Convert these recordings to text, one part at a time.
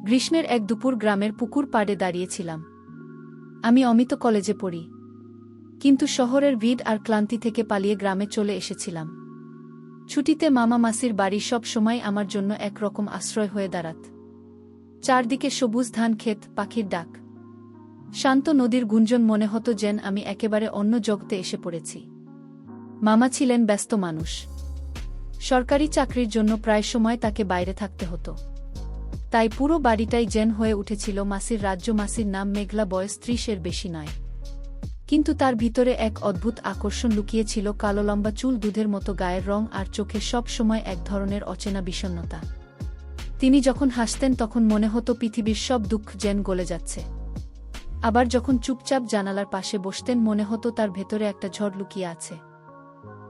গ্রীষ্মের এক দুপুর গ্রামের পুকুর পাড়ে দাঁড়িয়েছিলাম। আমি অমিত কলেজে পড়ি, কিন্তু শহরের ভিড় আর ক্লান্তি থেকে পালিয়ে গ্রামে চলে এসেছিলাম। ছুটিতে মামা মাসির বাড়ি সব সময় আমার জন্য একরকম আশ্রয় হয়ে দাঁড়াত। চারদিকে সবুজ ধান ক্ষেত, পাখির ডাক, শান্ত নদীর গুঞ্জন, মনে হতো যেন আমি একেবারে অন্য জগতে এসে পড়েছি। মামা ছিলেন ব্যস্ত মানুষ। সরকারি চাকরির জন্য প্রায় সময় তাকে বাইরে থাকতে হতো। তাই পুরো বাড়িটাই যেন হয়ে উঠেছিল মাসির রাজ্য। মাসির নাম মেঘলা, বয়স ৩০-এর বেশি নয়, কিন্তু তার ভিতরে এক অদ্ভুত আকর্ষণ লুকিয়েছিল। কালো লম্বা চুল, দুধের মতো গায়ের রং, আর চোখে সব সময় এক ধরনের অচেনা বিষণ্ণতা। তিনি যখন হাসতেন তখন মনে হতো পৃথিবীর সব দুঃখ যেন গলে যাচ্ছে। আবার যখন চুপচাপ জানালার পাশে বসতেন মনে হতো তার ভেতরে একটা ঝড় লুকিয়ে আছে।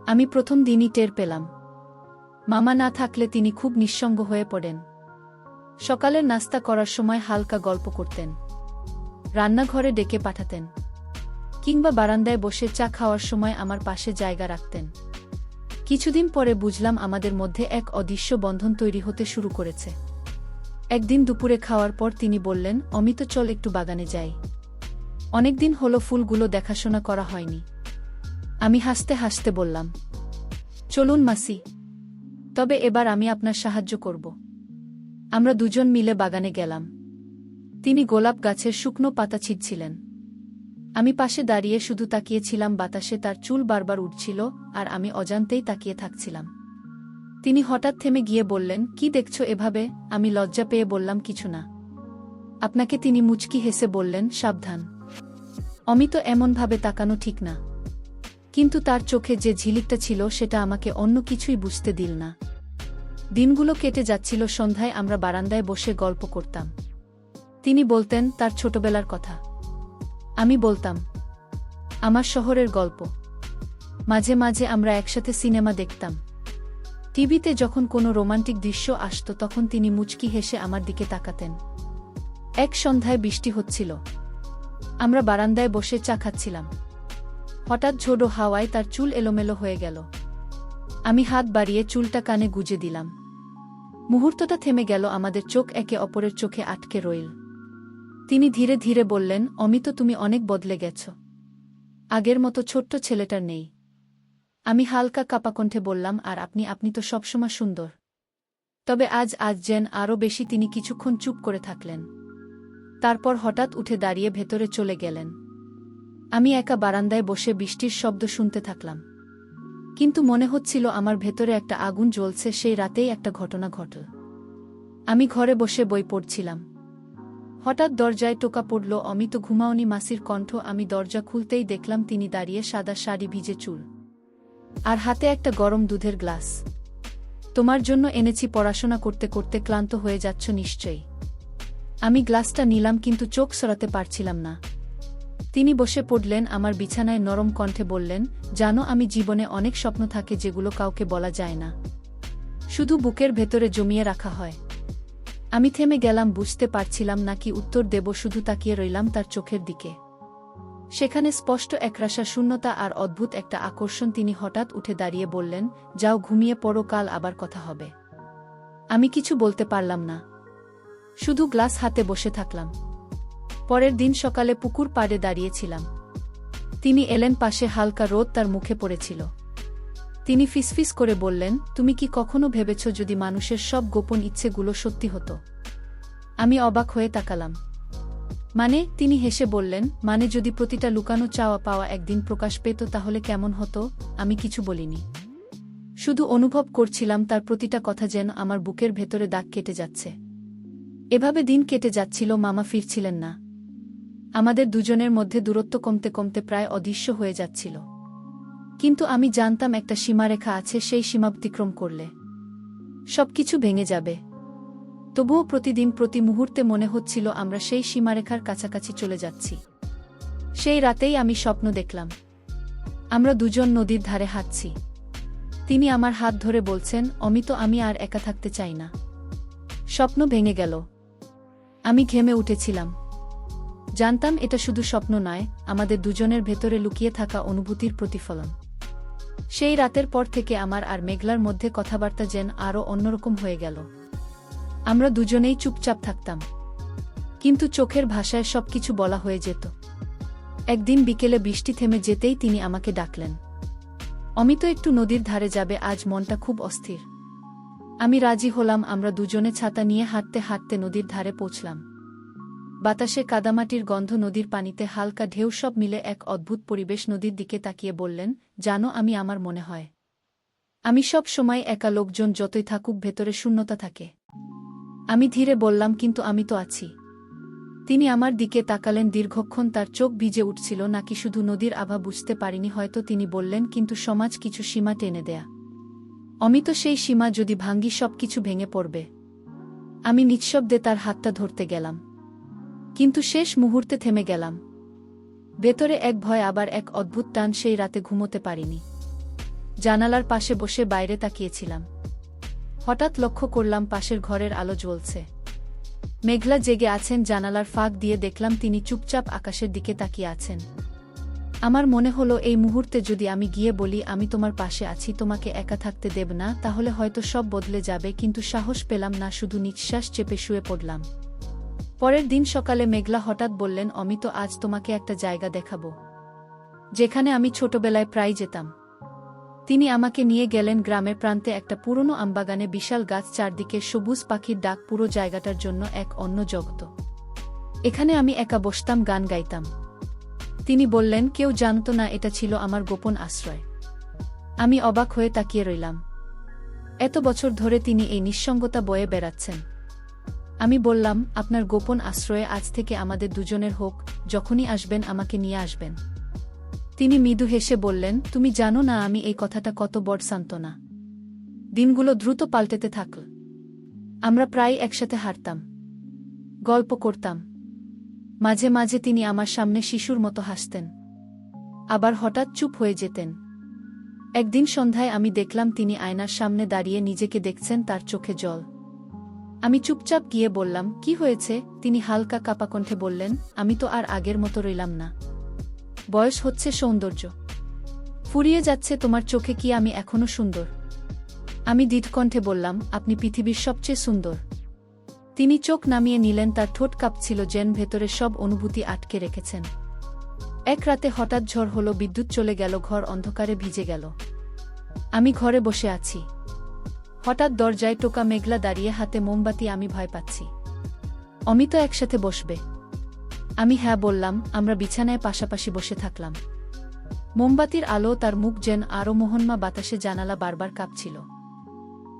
আমি প্রথম দিনই টের পেলাম, মামা না থাকলে তিনি খুব নিঃসঙ্গ হয়ে পড়েন। সকালের নাস্তা করার সময় হালকা গল্প করতেন, রান্নাঘরে ডেকে পাঠাতেন, কিংবা বারান্দায় বসে চা খাওয়ার সময় আমার পাশে জায়গা রাখতেন। কিছুদিন পরে বুঝলাম আমাদের মধ্যে এক অদৃশ্য বন্ধন তৈরি হতে শুরু করেছে। একদিন দুপুরে খাওয়ার পর তিনি বললেন, অমিত, চল একটু বাগানে যাই। অনেকদিন হলো ফুলগুলো দেখাশোনা করা হয়নি। আমি হাসতে হাসতে বললাম, চলুন মাসি, তবে এবার আমি আপনার সাহায্য করব। আমরা দুজন মিলে বাগানে গেলাম। তিনি গোলাপ গাছের শুকনো পাতা ছিঁড়ছিলেন। আমি পাশে দাঁড়িয়ে শুধু তাকিয়েছিলাম। বাতাসে তার চুল বারবার উঠছিল, আর আমি অজান্তেই তাকিয়ে থাকছিলাম। তিনি হঠাৎ থেমে গিয়ে বললেন, কি দেখছো এভাবে? আমি লজ্জা পেয়ে বললাম, কিছু না। আপনাকে। তিনি মুচকি হেসে বললেন, সাবধান, অমিত, এমনভাবে তাকানো ঠিক না। কিন্তু তার চোখে যে ঝিলিকটা ছিল সেটা আমাকে অন্য কিছুই বুঝতে দিল না। দিনগুলো কেটে যাচ্ছিল। সন্ধ্যায় আমরা বারান্দায় বসে গল্প করতাম। তিনি বলতেন তার ছোটবেলার কথা, আমি বলতাম আমার শহরের গল্প। মাঝে মাঝে আমরা একসাথে সিনেমা দেখতাম। টিভিতে যখন কোনো রোমান্টিক দৃশ্য আসত তখন তিনি মুচকি হেসে আমার দিকে তাকাতেন। এক সন্ধ্যায় বৃষ্টি হচ্ছিল। আমরা বারান্দায় বসে চা খাচ্ছিলাম। হঠাৎ ঝোড়ো হাওয়ায় তার চুল এলোমেলো হয়ে গেল। আমি হাত বাড়িয়ে চুলটা কানে গুজে দিলাম। মুহূর্তটা থেমে গেল। আমাদের চোখ একে অপরের চোখে আটকে রইল। তিনি ধীরে ধীরে বললেন, অমিত, তুমি অনেক বদলে গেছ। আগের মতো ছোট্ট ছেলেটার নেই। আমি হালকা কাঁপা কণ্ঠে বললাম, আর আপনি তো সবসময় সুন্দর। তবে আজ যেন আরও বেশি। তিনি কিছুক্ষণ চুপ করে থাকলেন। তারপর হঠাৎ উঠে দাঁড়িয়ে ভেতরে চলে গেলেন। আমি একা বারান্দায় বসে বৃষ্টির শব্দ শুনতে থাকলাম। কিন্তু মনে হচ্ছিল আমার ভেতরে একটা আগুন জ্বলছে। সেই রাতেই একটা ঘটনা ঘটল। আমি ঘরে বসে বই পড়ছিলাম। হঠাৎ দরজায় টোকা পড়ল। অমিত, ঘুমাওনি? মাসির কণ্ঠ। আমি দরজা খুলতেই দেখলাম তিনি দাঁড়িয়ে, সাদা শাড়ি, ভিজে চুল, আর হাতে একটা গরম দুধের গ্লাস। তোমার জন্য এনেছি। পড়াশোনা করতে করতে ক্লান্ত হয়ে যাচ্ছ নিশ্চয়ই। আমি গ্লাসটা নিলাম, কিন্তু চোখ সরাতে পারছিলাম না। তিনি বসে পড়লেন আমার বিছানায়। নরম কণ্ঠে বললেন, জানো, আমি জীবনে অনেক স্বপ্ন থাকে যেগুলো কাউকে বলা যায় না, শুধু বুকের ভেতরে জমিয়ে রাখা হয়। আমি থেমে গেলাম, বুঝতে পারছিলাম না কি উত্তর দেব। শুধু তাকিয়ে রইলাম তার চোখের দিকে। সেখানে স্পষ্ট একরাশা শূন্যতা আর অদ্ভুত একটা আকর্ষণ। তিনি হঠাৎ উঠে দাঁড়িয়ে বললেন, যাও, ঘুমিয়ে পড়ো, কাল আবার কথা হবে। আমি কিছু বলতে পারলাম না, শুধু গ্লাস হাতে বসে থাকলাম। পরের দিন সকালে পুকুর পাড়ে দাঁড়িয়েছিলাম। তিনি এলেন পাশে। হালকা রোদ তার মুখে পড়েছিল। তিনি ফিসফিস করে বললেন, তুমি কি কখনো ভেবেছ যদি মানুষের সব গোপন ইচ্ছেগুলো সত্যি হতো? আমি অবাক হয়ে তাকালাম। মানে? তিনি হেসে বললেন, মানে যদি প্রতিটা লুকানো চাওয়া পাওয়া একদিন প্রকাশ পেত তাহলে কেমন হতো? আমি কিছু বলিনি, শুধু অনুভব করছিলাম তার প্রতিটা কথা যেন আমার বুকের ভেতরে দাগ কেটে যাচ্ছে। এভাবে দিন কেটে যাচ্ছিল। মামা ফিরছিলেন না। আমাদের দুজনের মধ্যে দূরত্ব কমতে কমতে প্রায় অদৃশ্য হয়ে যাচ্ছিল। কিন্তু আমি জানতাম একটা সীমারেখা আছে, সেই সীমা অতিক্রম করলে সবকিছু ভেঙে যাবে। তবুও প্রতিদিন, প্রতি মুহূর্তে মনে হচ্ছিল আমরা সেই সীমারেখার কাছাকাছি চলে যাচ্ছি। সেই রাতেই আমি স্বপ্ন দেখলাম আমরা দুজন নদীর ধারে হাঁটছি। তিনি আমার হাত ধরে বলছেন, অমিত, আমি আর একা থাকতে চাই না। স্বপ্ন ভেঙে গেল। আমি ঘেমে উঠেছিলাম। জানতাম এটা শুধু স্বপ্ন নয়, আমাদের দুজনের ভেতরে লুকিয়ে থাকা অনুভূতির প্রতিফলন। সেই রাতের পর থেকে আমার আর মেঘলার মধ্যে কথাবার্তা যেন আরও অন্যরকম হয়ে গেল। আমরা দুজনেই চুপচাপ থাকতাম। কিন্তু চোখের ভাষায় সবকিছু বলা হয়ে যেত। একদিন বিকেলে বৃষ্টি থেমে যেতেই তিনি আমাকে ডাকলেন। অমিত, একটু নদীর ধারে যাবে, আজ মনটা খুব অস্থির। আমি রাজি হলাম। আমরা দুজনে ছাতা নিয়ে হাঁটতে হাঁটতে নদীর ধারে পৌঁছলাম। বাতাসে কাদামাটির গন্ধ, নদীর পানিতে হালকা ঢেউ, সব মিলে এক অদ্ভুত পরিবেশ। নদীর দিকে তাকিয়ে বললেন, জানো, আমার মনে হয় আমি সব সময় একা, লোকজন যতই থাকুক ভেতরে শূন্যতা থাকে। আমি ধীরে বললাম, কিন্তু আমি তো আছি। তিনি আমার দিকে তাকালেন দীর্ঘক্ষণ, তার চোখ ভিজে উঠছিল। নাকি শুধু নদীর আভা, বুঝতে পারিনি। হয়তো তিনি বললেন, কিন্তু সমাজ কিছু সীমা টেনে দেয়া। অমিত, সেই সীমা যদি ভাঙ্গি সবকিছু ভেঙে পড়বে। আমি নিঃশব্দে তার হাতটা ধরতে গেলাম, কিন্তু শেষ মুহূর্তে থেমে গেলাম। ভেতরে এক ভয়, আবার এক অদ্ভুত টান। সেই রাতে ঘুমোতে পারিনি। জানালার পাশে বসে বাইরে তাকিয়েছিলাম। হঠাৎ লক্ষ্য করলাম পাশের ঘরের আলো জ্বলছে। মেঘলা জেগে আছেন। জানালার ফাঁক দিয়ে দেখলাম তিনি চুপচাপ আকাশের দিকে তাকিয়ে আছেন। আমার মনে হলো, এই মুহূর্তে যদি আমি গিয়ে বলি, আমি তোমার পাশে আছি, তোমাকে একা থাকতে দেব না, তাহলে হয়তো সব বদলে যাবে। কিন্তু সাহস পেলাম না, শুধু নিঃশ্বাস চেপে শুয়ে পড়লাম। পরের দিন সকালে মেঘলা হঠাৎ বললেন, অমিত, আজ তোমাকে একটা জায়গা দেখাবো, যেখানে আমি ছোটবেলায় প্রায় যেতাম। তিনি আমাকে নিয়ে গেলেন গ্রামের প্রান্তে, একটা পুরনো আমবাগানে, বিশাল গাছ, চারদিকে সবুজ, পাখির ডাক, পুরো জায়গাটার জন্য এক অন্য জগৎ। এখানে আমি একা বসতাম, গান গাইতাম। তিনি বললেন, কেউ জানত না এটা ছিল আমার গোপন আশ্রয়। আমি অবাক হয়ে তাকিয়ে রইলাম। এত বছর ধরে তিনি এই নিঃসঙ্গতা বয়ে বেড়াচ্ছেন। আমি বললাম, আপনার গোপন আশ্রয়ে আজ থেকে আমাদের দুজনের হোক, যখনই আসবেন আমাকে নিয়ে আসবেন। তিনি মৃদু হেসে বললেন, তুমি জানো না আমি এই কথাটা কত বড় সান্ত্বনা। দিনগুলো দ্রুত পাল্টেতে থাকল। আমরা প্রায় একসাথে হাঁটতাম, গল্প করতাম। মাঝে মাঝে তিনি আমার সামনে শিশুর মতো হাসতেন, আবার হঠাৎ চুপ হয়ে যেতেন। একদিন সন্ধ্যায় আমি দেখলাম তিনি আয়নার সামনে দাঁড়িয়ে নিজেকে দেখছেন, তার চোখে জল। আমি চুপচাপ গিয়ে বললাম, কি হয়েছে? তিনি হালকা কাঁপা কণ্ঠে বললেন, আমি তো আর আগের মতো রইলাম না। বয়স হচ্ছে, সৌন্দর্য ফুরিয়ে যাচ্ছে। তোমার চোখে কি আমি এখনো সুন্দর? আমি দৃঢ় কণ্ঠে বললাম, আপনি পৃথিবীর সবচেয়ে সুন্দর। তিনি চোখ নামিয়ে নিলেন, তার ঠোঁট কাঁপছিল, যেন ভেতরে সব অনুভূতি আটকে রেখেছেন। এক রাতে হঠাৎ ঝড় হলো, বিদ্যুৎ চলে গেল, ঘর অন্ধকারে ভিজে গেল। আমি ঘরে বসে আছি। হঠাৎ দরজায় টোকা। মেঘলা দাঁড়িয়ে, হাতে মোমবাতি। আমি ভয় পাচ্ছি। অমিত একসাথে বসবে? আমি হ্যাঁ বললাম। আমরা বিছানায় পাশাপাশি বসে থাকলাম। মোমবাতির আলো, তার মুখ যেন আরও মোহনমা, বাতাসে জানালা বারবার কাঁপছিল।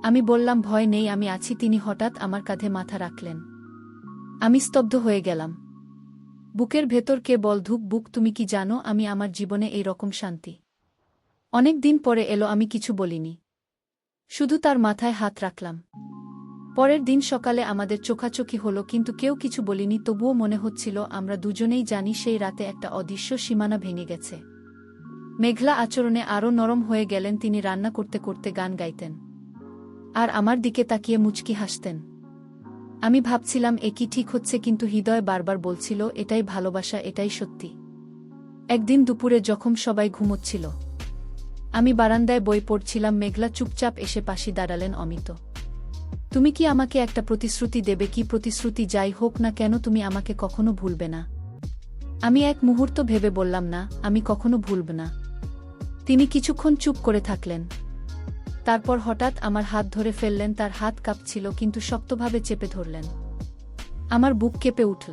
আমি বললাম, ভয় নেই, আমি আছি। তিনি হঠাৎ আমার কাঁধে মাথা রাখলেন। আমি স্তব্ধ হয়ে গেলাম। বুকের ভেতর কে বল ধুক বুক। তুমি কি জানো, আমি আমার জীবনে এই রকম শান্তি অনেক দিন পরে এলো। আমি কিছু বলিনি, শুধু তার মাথায় হাত রাখলাম। পরের দিন সকালে আমাদের চোখাচোখি হলো, কিন্তু কেউ কিছু বলিনি। তবুও মনে হচ্ছিল আমরা দুজনেই জানি সেই রাতে একটা অদৃশ্য সীমানা ভেঙে গেছে। মেঘলা আচরণে আরও নরম হয়ে গেলেন। তিনি রান্না করতে করতে গান গাইতেন, আর আমার দিকে তাকিয়ে মুচকি হাসতেন। আমি ভাবছিলাম এ কি ঠিক হচ্ছে, কিন্তু হৃদয় বারবার বলছিল, এটাই ভালোবাসা, এটাই সত্যি। একদিন দুপুরে যখন সবাই ঘুমোচ্ছিল, আমি বারান্দায় বই পড়ছিলাম। মেঘলা চুপচাপ এসে পাশে দাঁড়ালেন। অমিত, তুমি কি আমাকে একটা প্রতিশ্রুতি দেবে? কি প্রতিশ্রুতি? যাই হোক না কেন, তুমি আমাকে কখনো ভুলবে না। আমি এক মুহূর্ত ভেবে বললাম, না, আমি কখনো ভুলব না। তিনি কিছুক্ষণ চুপ করে থাকলেন। তারপর হঠাৎ আমার হাত ধরে ফেললেন। তার হাত কাঁপছিল, কিন্তু শক্তভাবে চেপে ধরলেন। আমার বুক কেঁপে উঠল।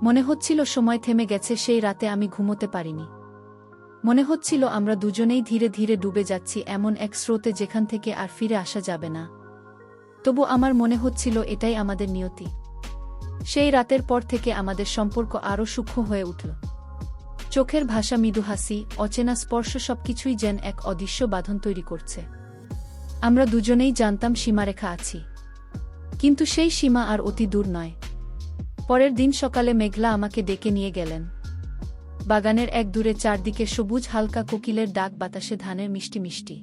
মনে হচ্ছিল সময় থেমে গেছে। সেই রাতে আমি ঘুমোতে পারিনি। মনে হচ্ছিল আমরা দুজনেই ধীরে ধীরে ডুবে যাচ্ছি এমন এক স্রোতে, যেখান থেকে আর ফিরে আসা যাবে না। তবু আমার মনে হচ্ছিল এটাই আমাদের নিয়তি। সেই রাতের পর থেকে আমাদের সম্পর্ক আরও সূক্ষ্ম হয়ে উঠল। চোখের ভাষা, মৃদু হাসি, অচেনা স্পর্শ, সবকিছুই যেন এক অদৃশ্য বাঁধন তৈরি করছে। আমরা দুজনেই জানতাম সীমারেখা আছি, কিন্তু সেই সীমা আর অতি দূর নয়। পরের দিন সকালে মেঘলা আমাকে ডেকে নিয়ে গেলেন। বাগানের এক দূরে, চারদিকে সবুজ, হালকা কোকিলের ডাক, বাতাসে ধানের মিষ্টি মিষ্টি